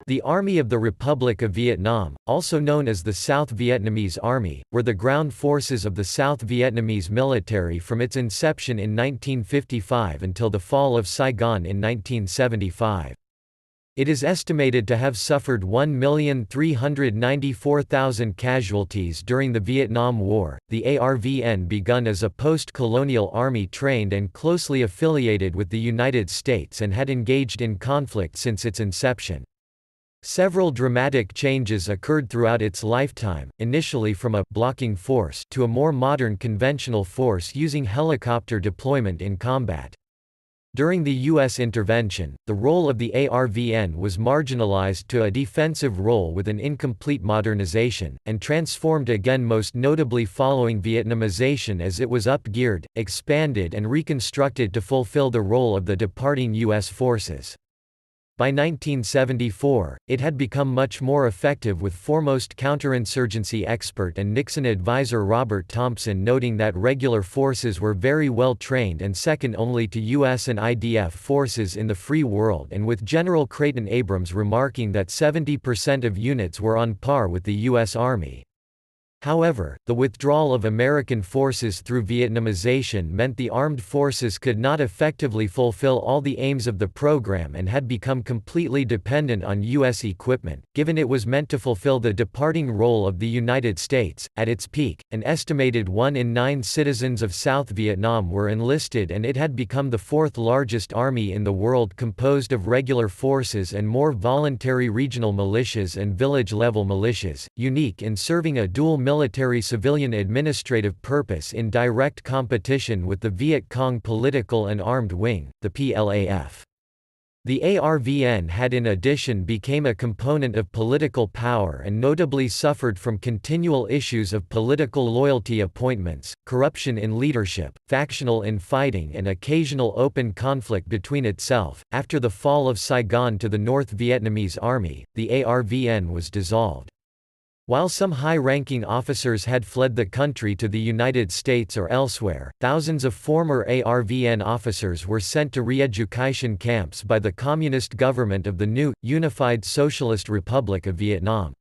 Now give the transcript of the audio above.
The Army of the Republic of Vietnam, also known as the South Vietnamese Army, were the ground forces of the South Vietnamese military from its inception in 1955 until the fall of Saigon in 1975. It is estimated to have suffered 1,394,000 casualties during the Vietnam War. The ARVN begun as a post-colonial army trained and closely affiliated with the United States and had engaged in conflict since its inception. Several dramatic changes occurred throughout its lifetime, initially from a blocking force to a more modern conventional force using helicopter deployment in combat. During the U.S. intervention, the role of the ARVN was marginalized to a defensive role with an incomplete modernization, and transformed again most notably following Vietnamization as it was up-geared, expanded and reconstructed to fulfill the role of the departing U.S. forces. By 1974, it had become much more effective, with foremost counterinsurgency expert and Nixon advisor Robert Thompson noting that regular forces were very well trained and second only to U.S. and IDF forces in the free world, and with General Creighton Abrams remarking that 70% of units were on par with the U.S. Army. However, the withdrawal of American forces through Vietnamization meant the armed forces could not effectively fulfill all the aims of the program and had become completely dependent on U.S. equipment, given it was meant to fulfill the departing role of the United States. At its peak, an estimated 1 in 9 citizens of South Vietnam were enlisted, and it had become the fourth largest army in the world, composed of regular forces and more voluntary regional militias and village-level militias, unique in serving a dual military-civilian administrative purpose in direct competition with the Viet Cong political and armed wing, the PLAF. The ARVN had in addition become a component of political power and notably suffered from continual issues of political loyalty appointments, corruption in leadership, factional infighting and occasional open conflict between itself. After the fall of Saigon to the North Vietnamese Army, the ARVN was dissolved. While some high-ranking officers had fled the country to the United States or elsewhere, thousands of former ARVN officers were sent to re-education camps by the Communist government of the new, unified Socialist Republic of Vietnam.